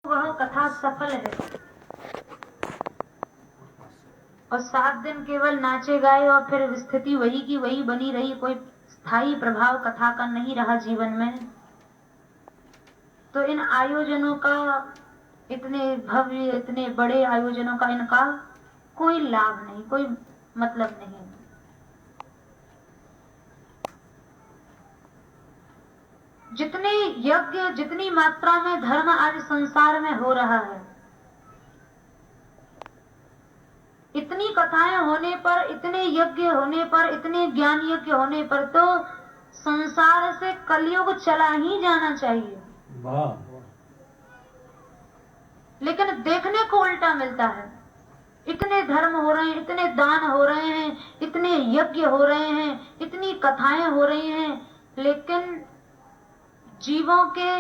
वह कथा सफल है और 7 दिन केवल नाचे गाए और फिर स्थिति वही की वही बनी रही, कोई स्थायी प्रभाव कथा का नहीं रहा जीवन में, तो इन आयोजनों का, इतने भव्य इतने बड़े आयोजनों का इनका कोई लाभ नहीं, कोई मतलब नहीं। जितने यज्ञ, जितनी मात्रा में धर्म आज संसार में हो रहा है, इतनी कथाएं होने पर, इतने यज्ञ होने पर, इतने ज्ञान यज्ञ होने पर तो संसार से कलयुग चला ही जाना चाहिए। लेकिन देखने को उल्टा मिलता है। इतने धर्म हो रहे हैं, इतने दान हो रहे हैं, इतने यज्ञ हो रहे हैं, इतनी कथाएं हो रही हैं, लेकिन जीवों के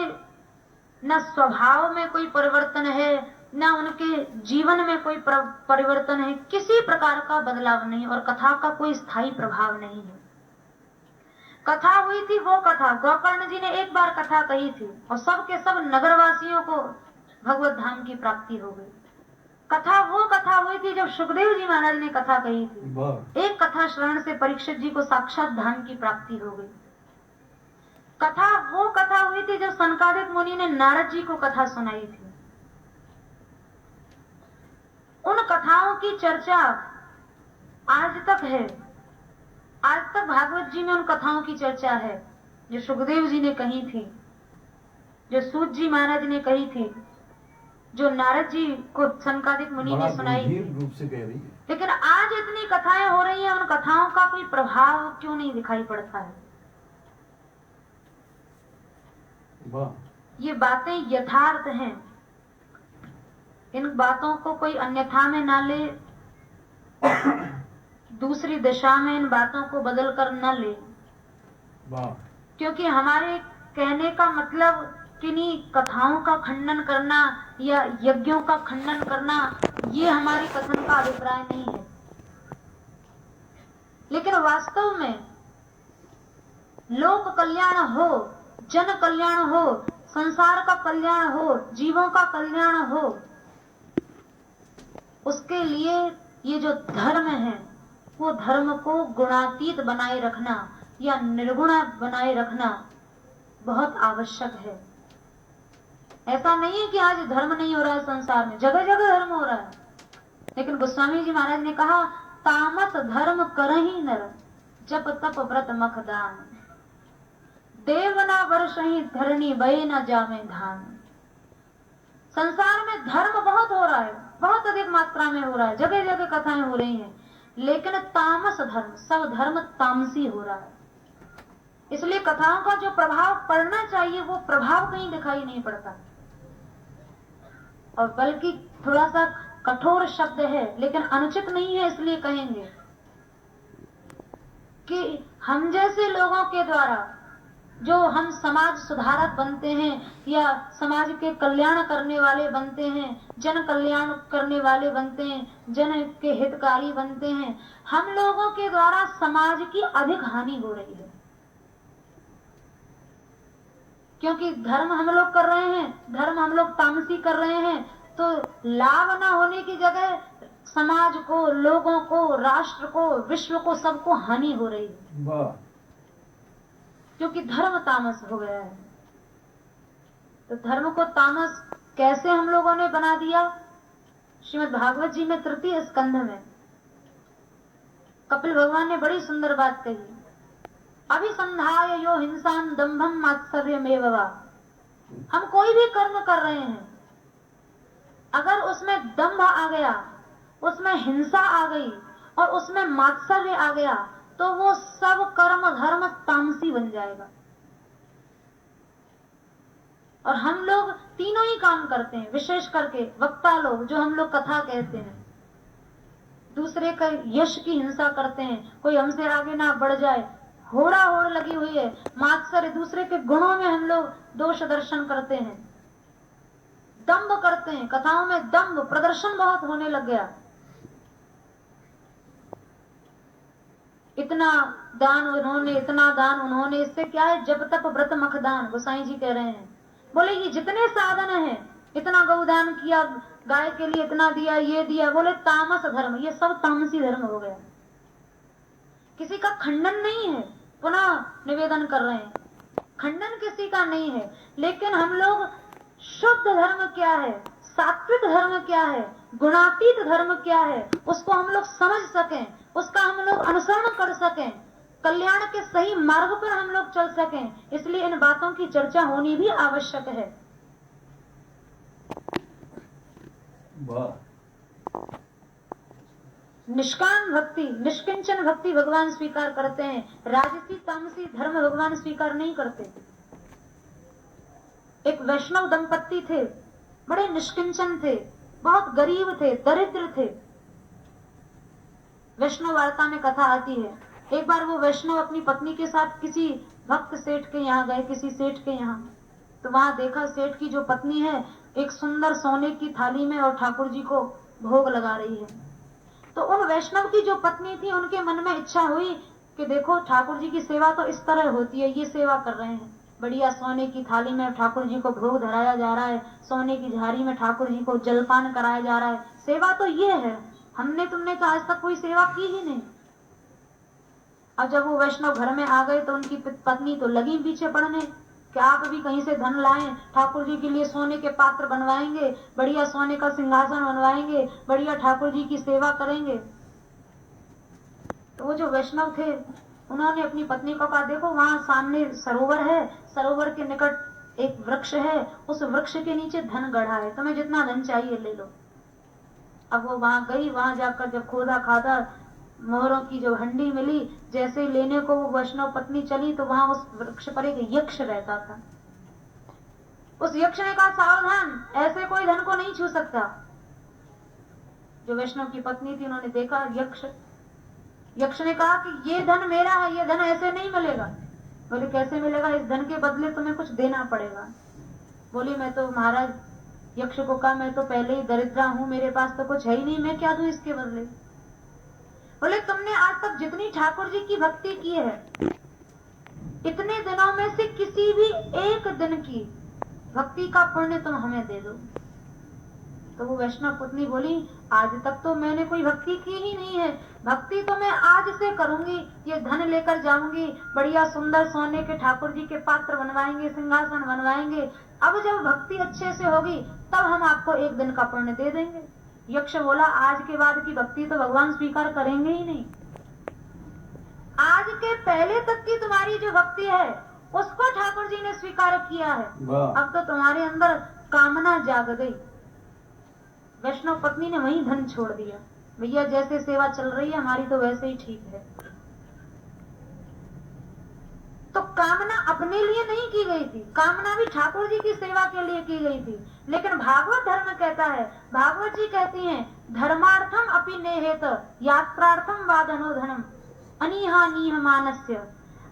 न स्वभाव में कोई परिवर्तन है, न उनके जीवन में कोई परिवर्तन है, किसी प्रकार का बदलाव नहीं, और कथा का कोई स्थायी प्रभाव नहीं है। कथा हुई थी वो कथा, गोकर्ण जी ने एक बार कथा कही थी और सब के सब नगरवासियों को भगवत धाम की प्राप्ति हो गई। कथा वो कथा हुई थी जब सुखदेव जी महाराज ने कथा कही थी। एक कथा श्रवण से परीक्षित जी को साक्षात धाम की प्राप्ति हो गई। कथा वो कथा हुई थी जब सनकादिक मुनि ने नारद जी को कथा सुनाई थी। उन कथाओं की चर्चा आज तक है। आज तक भागवत जी में उन कथाओं की चर्चा है जो सुखदेव जी ने कही थी, जो सूत जी महाराज ने कही थी, जो नारद जी को सनकादिक मुनि ने सुनाई थी। रूप से कह रही है। लेकिन आज इतनी कथाएं हो रही हैं, उन कथाओं का कोई प्रभाव क्यों नहीं दिखाई पड़ता है? ये बातें यथार्थ हैं, इन बातों को कोई अन्यथा में ना ले, दूसरी दिशा में इन बातों को बदल कर न ले, क्योंकि हमारे कहने का मतलब किन्हीं कथाओं का खंडन करना या यज्ञों का खंडन करना, ये हमारे कथन का अभिप्राय नहीं है। लेकिन वास्तव में लोक कल्याण हो, जन कल्याण हो, संसार का कल्याण हो, जीवों का कल्याण हो, उसके लिए ये जो धर्म है वो धर्म को गुणातीत बनाए रखना या निर्गुण बनाए रखना बहुत आवश्यक है। ऐसा नहीं है कि आज धर्म नहीं हो रहा है संसार में, जगह जगह धर्म हो रहा है। लेकिन गोस्वामी जी महाराज ने कहा, तामस धर्म करहि नर, जप तप व्रत मख दान, देव न वर्षहि धरणी बय न जामे धान। संसार में धर्म बहुत हो रहा है, बहुत अधिक मात्रा में हो रहा है, जगह जगह कथाएं हो रही हैं, लेकिन तामस धर्म, सब धर्म तामसी हो रहा है। इसलिए कथाओं का जो प्रभाव पड़ना चाहिए वो प्रभाव कहीं दिखाई नहीं पड़ता, और बल्कि थोड़ा सा कठोर शब्द है लेकिन अनुचित नहीं है, इसलिए कहेंगे कि हम जैसे लोगों के द्वारा जो हम समाज सुधारक बनते हैं या समाज के कल्याण करने वाले बनते हैं, जन कल्याण करने वाले बनते हैं, जन के हितकारी बनते हैं, हम लोगों के द्वारा समाज की अधिक हानि हो रही है। क्योंकि धर्म हम लोग कर रहे हैं, धर्म हम लोग तामसी कर रहे हैं, तो लाभ न होने की जगह समाज को, लोगों को, राष्ट्र को, विश्व को, सबको हानि हो रही है, क्योंकि धर्म तामस हो गया है। तो धर्म को तामस कैसे हम लोगों ने बना दिया? श्रीमद् भागवत जी में तृतीय स्कंध में कपिल भगवान ने बड़ी सुंदर बात कही, अभिसंधाय यो हिंसाम दंभम मात्सर्यमेव वा। हम कोई भी कर्म कर रहे हैं, अगर उसमें दंभ आ गया, उसमें हिंसा आ गई और उसमें मात्सर्य आ गया, तो वो सब कर्म धर्म तामसी बन जाएगा। और हम लोग तीनों ही काम करते हैं, विशेष करके वक्ता लोग जो हम लोग कथा कहते हैं, दूसरे का यश की हिंसा करते हैं, कोई हमसे आगे ना बढ़ जाए, होड़ा होड़ लगी हुई है, मात्सर्य, दूसरे के गुणों में हम लोग दोष दर्शन करते हैं, दंभ करते हैं, कथाओं में दंभ प्रदर्शन बहुत होने लग गया। इतना दान उन्होंने, इतना दान उन्होंने, इससे क्या है? जब तप व्रत मख दान, गोसाई जी कह रहे हैं। बोले ये जितने साधन हैं, इतना इतना गौदान किया, गाय के लिए इतना दिया, ये दिया। बोले तामस धर्म, ये सब तामसी धर्म हो गया। किसी का खंडन नहीं है, पुनः निवेदन कर रहे हैं, खंडन किसी का नहीं है, लेकिन हम लोग शुद्ध धर्म क्या है, सात्विक धर्म क्या है, गुणातीत धर्म क्या है, उसको हम लोग समझ सकें, उसका हम लोग अनुसरण कर सकें, कल्याण के सही मार्ग पर हम लोग चल सकें, इसलिए इन बातों की चर्चा होनी भी आवश्यक है। निष्काम भक्ति, निष्किंचन भक्ति भगवान स्वीकार करते हैं, राजसी तामसी धर्म भगवान स्वीकार नहीं करते। एक वैष्णव दंपत्ति थे, बड़े निष्किंचन थे, बहुत गरीब थे, दरिद्र थे। वैष्णव वार्ता में कथा आती है, एक बार वो वैष्णव अपनी पत्नी के साथ किसी भक्त सेठ के यहाँ गए, किसी सेठ के यहाँ। तो वहां देखा सेठ की जो पत्नी है एक सुंदर सोने की थाली में और ठाकुर जी को भोग लगा रही है। तो उन वैष्णव की जो पत्नी थी, उनके मन में इच्छा हुई कि देखो ठाकुर जी की सेवा तो इस तरह होती है, ये सेवा कर रहे हैं, बढ़िया सोने की थाली में ठाकुर जी को भोग धराया जा रहा है, सोने की झाड़ी में ठाकुर जी को जलपान कराया जा रहा है, सेवा तो ये है, हमने तुमने तो आज तक कोई सेवा की ही नहीं। अब जब वो वैष्णव घर में आ गए तो उनकी पत्नी तो लगी पीछे पड़ने कि आप भी कहीं से धन लाएं, ठाकुर जी के लिए सोने के पात्र बनवाएंगे, बढ़िया सोने का सिंहासन बनवाएंगे, बढ़िया ठाकुर जी की सेवा करेंगे। तो वो जो वैष्णव थे उन्होंने अपनी पत्नी को कहा, देखो वहां सामने सरोवर है, सरोवर के निकट एक वृक्ष है, उस वृक्ष के नीचे धन गढ़ा है, तुम्हें जितना धन चाहिए ले लो। अब वो वहां गई, वहां जाकर जब खोदा खादा, मोहरों की जो हंडी मिली, जैसे लेने को वो वैष्णव पत्नी चली तो वहां उस वृक्ष पर एक यक्ष रहता था। उस यक्ष ने कहा, सावधान, ऐसे कोई धन को नहीं छू सकता। जो वैष्णव की पत्नी थी उन्होंने देखा यक्ष ने कहा कि ये धन मेरा है, ये धन ऐसे नहीं मिलेगा। बोले कैसे मिलेगा, इस धन के बदले तुम्हें कुछ देना पड़ेगा। बोली मैं तो महाराज, यक्ष को कहा मैं तो पहले ही दरिद्रा हूं, मेरे पास तो कुछ है ही नहीं, मैं क्या दूं इसके बदले। बोले तुमने आज तक जितनी ठाकुर जी की भक्ति की है, इतने दिनों में से किसी भी एक दिन की भक्ति का पुण्य तुम हमें दे दो। तो वो वैष्णव पत्नी बोली, आज तक तो मैंने कोई भक्ति की ही नहीं है, भक्ति तो मैं आज से करूंगी, ये धन लेकर जाऊंगी, बढ़िया सुंदर सोने के ठाकुर जी के पात्र बनवाएंगे, सिंहासन बनवाएंगे, अब जब भक्ति अच्छे से होगी तब हम आपको एक दिन का पुण्य दे देंगे। यक्ष बोला, आज के बाद की भक्ति तो भगवान स्वीकार करेंगे ही नहीं, आज के पहले तक की तुम्हारी जो भक्ति है उसको ठाकुर जी ने स्वीकार किया है, अब तो तुम्हारे अंदर कामना जाग गई। वैष्णव पत्नी ने वही धन छोड़ दिया, भैया जैसे सेवा चल रही है हमारी तो वैसे ही ठीक है। तो कामना अपने लिए नहीं की गई थी, कामना भी ठाकुर जी की सेवा के लिए की गई थी। लेकिन भागवत धर्म कहता है, भागवत जी कहती हैं, धर्मार्थम अपि नेहेत यात्रार्थम वादनो धनम अनिहा नीह मानस्य।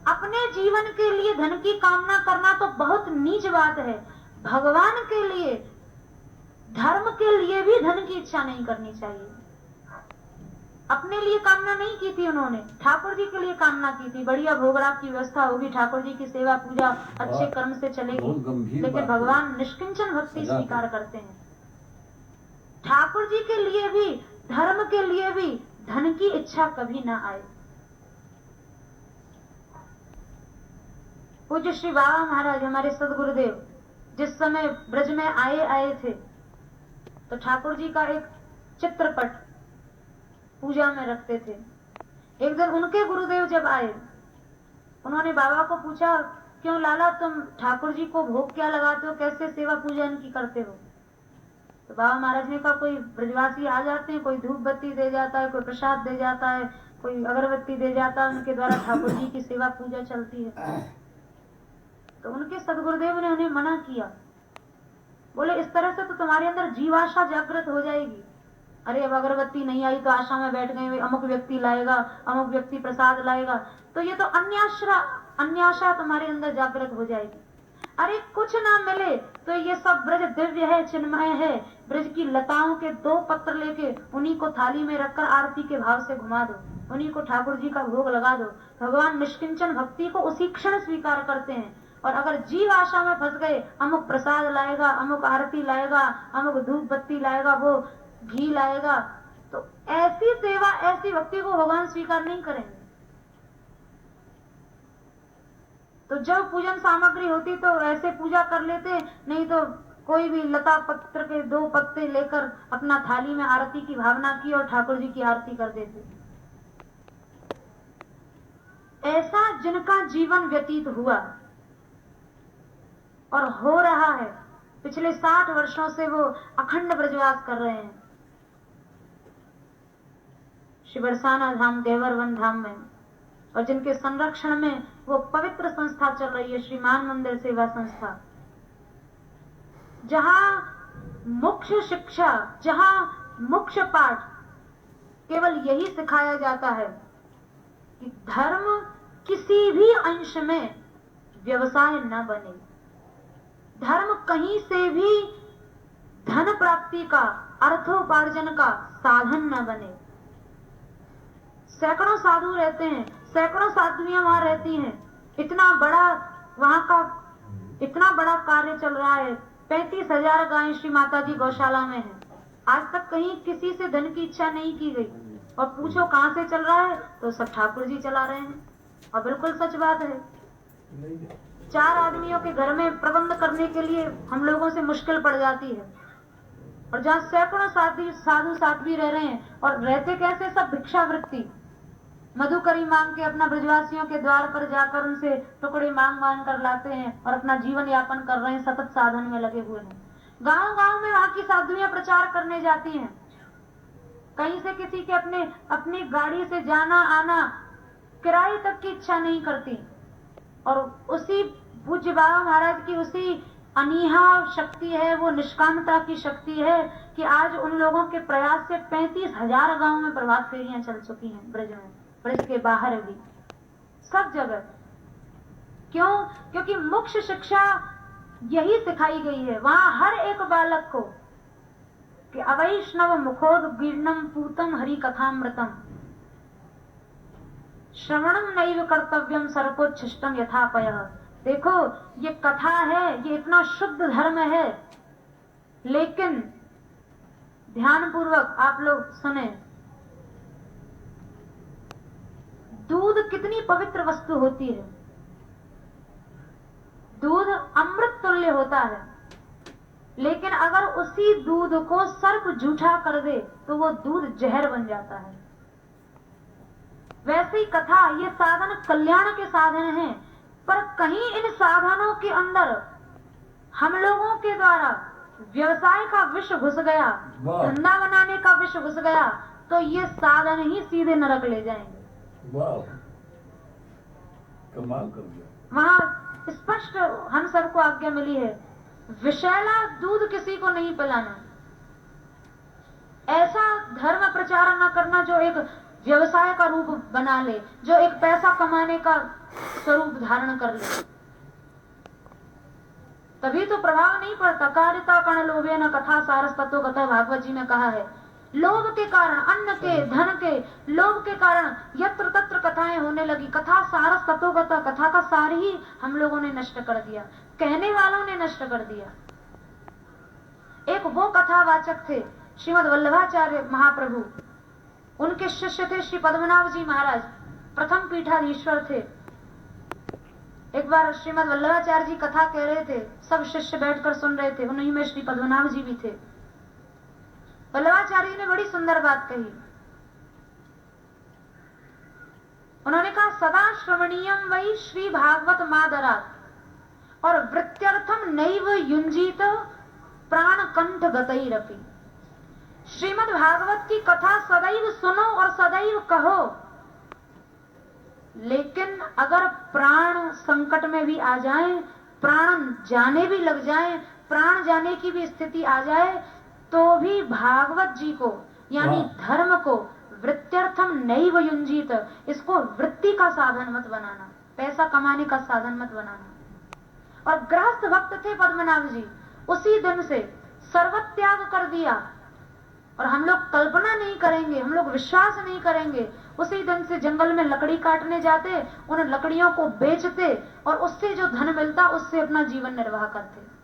अपने जीवन के लिए धन की कामना करना तो बहुत नीच बात है, भगवान के लिए, धर्म के लिए भी धन की इच्छा नहीं करनी चाहिए। अपने लिए कामना नहीं की थी उन्होंने, ठाकुर जी के लिए कामना की थी, बढ़िया भोगराग की व्यवस्था होगी, ठाकुर जी की सेवा पूजा अच्छे कर्म से चलेगी। लेकिन भगवान निष्किंचन भक्ति स्वीकार करते हैं। ठाकुर जी के लिए भी, धर्म के लिए भी धन की इच्छा कभी ना आए। पूज्य श्री बाबा महाराज हमारे सदगुरुदेव जिस समय ब्रज में आए थे तो ठाकुर जी का एक चित्रपट पूजा में रखते थे। एक दिन उनके गुरुदेव जब आए, उन्होंने बाबा को पूछा, क्यों लाला तुम ठाकुर जी को भोग क्या लगाते हो, कैसे सेवा पूजा इनकी करते हो? तो बाबा महाराज ने कहा, कोई ब्रजवासी आ जाते हैं, कोई धूप बत्ती दे जाता है, कोई प्रसाद दे जाता है, कोई अगरबत्ती दे जाता है, उनके द्वारा ठाकुर जी की सेवा पूजा चलती है। तो उनके सदगुरुदेव ने उन्हें मना किया, बोले इस तरह से तो तुम्हारे अंदर जीवाशा जागृत हो जाएगी। अरे अब अगरबत्ती नहीं आई तो आशा में बैठ गए, अमुक व्यक्ति लाएगा, अमुक व्यक्ति प्रसाद लाएगा, तो ये तो अन्याशा तुम्हारे अंदर जागृत हो जाएगी। अरे कुछ ना मिले तो ये सब ब्रज दिव्य है, चिन्मय है, ब्रज की लताओं के 2 पत्र लेके उन्हीं को थाली में रखकर आरती के भाव से घुमा दो, उन्हीं को ठाकुर जी का भोग लगा दो। भगवान निष्किंचन भक्ति को उसी क्षण स्वीकार करते हैं। और अगर जीव आशा में फंस गए, अमुक प्रसाद लाएगा, अमुक आरती लाएगा, अमुक धूप बत्ती लाएगा, वो घी लाएगा, तो ऐसी सेवा, ऐसी भक्ति को भगवान स्वीकार नहीं करेंगे। तो जब पूजन सामग्री होती तो ऐसे पूजा कर लेते, नहीं तो कोई भी लता पत्र के 2 पत्ते लेकर अपना थाली में आरती की भावना की और ठाकुर जी की आरती कर देते। ऐसा जिनका जीवन व्यतीत हुआ और हो रहा है, पिछले 60 वर्षों से वो अखंड ब्रजवास कर रहे हैं श्री बरसाना धाम, देवरवन धाम में, और जिनके संरक्षण में वो पवित्र संस्था चल रही है, श्री मान मंदिर सेवा संस्था, जहां मुख्य शिक्षा, जहां मुख्य पाठ केवल यही सिखाया जाता है कि धर्म किसी भी अंश में व्यवसाय न बने, धर्म कहीं से भी धन प्राप्ति का, अर्थोपार्जन का साधन न बने। सैकड़ों साधु रहते हैं, सैकड़ों साधुएं वहां रहती हैं, इतना बड़ा वहां का इतना बड़ा कार्य चल रहा है, 35,000 गायें श्री माता जी गौशाला में है। आज तक कहीं किसी से धन की इच्छा नहीं की गई, और पूछो कहां से चल रहा है, तो सब ठाकुर जी चला रहे हैं। और बिल्कुल सच बात है, 4 आदमियों के घर में प्रबंध करने के लिए हम लोगों से मुश्किल पड़ जाती है, और जहाँ सैकड़ों साधु साध्वी रह रहे हैं, और रहते कैसे, सब भिक्षावृत्ति, मधुकरी मांग के अपना ब्रजवासियों के द्वार पर जाकर उनसे टुकड़े मांग मांग कर लाते हैं और अपना जीवन यापन कर रहे हैं, सतत साधन में लगे हुए हैं। गांव गांव में वहां की साधुएं प्रचार करने जाती हैं, कहीं से किसी के अपनी गाड़ी से जाना आना, किराए तक की इच्छा नहीं करती, और उसी पूज्य बाबा महाराज की उसी अनीहा शक्ति है, वो निष्कामता की शक्ति है कि आज उन लोगों के प्रयास से 35,000 गांव में प्रभात फेरियां चल चुकी हैं, ब्रज में, ब्रज के बाहर भी, सब जगह। क्यों? क्योंकि मुख्य शिक्षा यही सिखाई गई है वहां हर एक बालक को कि अवैष्णव मुखोद्गीर्णम पूतम हरि कथामृतम श्रवणम नैव कर्तव्यम सर्वोच्छिष्टम यथापयः। देखो, ये कथा है, ये इतना शुद्ध धर्म है, लेकिन ध्यान पूर्वक आप लोग सुने, दूध कितनी पवित्र वस्तु होती है, दूध अमृत तुल्य होता है, लेकिन अगर उसी दूध को सर्प जूठा कर दे तो वो दूध जहर बन जाता है। वैसे ही कथा, ये साधन कल्याण के साधन हैं, पर कहीं इन साधनों के अंदर हम लोगों के द्वारा व्यवसाय का विष घुस गया, धंधा बनाने का विष घुस गया, तो ये साधन ही सीधे नरक ले जाएंगे। कमाल कर दिया। वहां स्पष्ट हम सबको आज्ञा मिली है, विषैला दूध किसी को नहीं पिलाना, ऐसा धर्म प्रचार न करना जो एक व्यवसाय का रूप बना ले, जो एक पैसा कमाने का स्वरूप धारण कर ले, तभी तो प्रभाव नहीं पड़ता। कारिता कण लोभे न कथा सारस तत्व कथा, भागवत जी में कहा है, लोभ के कारण, अन्न के, धन के लोभ के कारण यत्र तत्र कथाएं होने लगी, कथा सारस तत्व कथा, कथा का सार ही हम लोगों ने नष्ट कर दिया, कहने वालों ने नष्ट कर दिया। एक वो कथावाचक थे श्रीमद वल्लभाचार्य महाप्रभु, उनके शिष्य थे श्री पद्मनाभ जी महाराज, प्रथम पीठाधीश्वर थे। एक बार श्रीमद वल्लभाचार्य जी कथा कह रहे थे, सब शिष्य बैठकर सुन रहे थे, उन्हीं में श्री पद्मनाभ जी भी थे। वल्लभाचार्य जी ने बड़ी सुंदर बात कही, उन्होंने कहा, सदा श्रवणीयम वही श्री भागवत मादरात, और वृत्यर्थम नैव युंजीत प्राण कंठ गतैरपि। श्रीमद् भागवत की कथा सदैव सुनो और सदैव कहो, लेकिन अगर प्राण संकट में भी आ जाए, प्राण जाने भी लग जाए, प्राण जाने की भी स्थिति आ जाए, तो भी भागवत जी को यानी धर्म को वृत्यर्थम नैव युंजीत, इसको वृत्ति का साधन मत बनाना, पैसा कमाने का साधन मत बनाना। और गृहस्थ भक्त थे पद्मनाभ जी, उसी दिन से सर्वत्याग कर दिया, और हम लोग कल्पना नहीं करेंगे, हम लोग विश्वास नहीं करेंगे। उसी दिन से जंगल में लकड़ी काटने जाते, उन लकड़ियों को बेचते और उससे जो धन मिलता उससे अपना जीवन निर्वाह करते।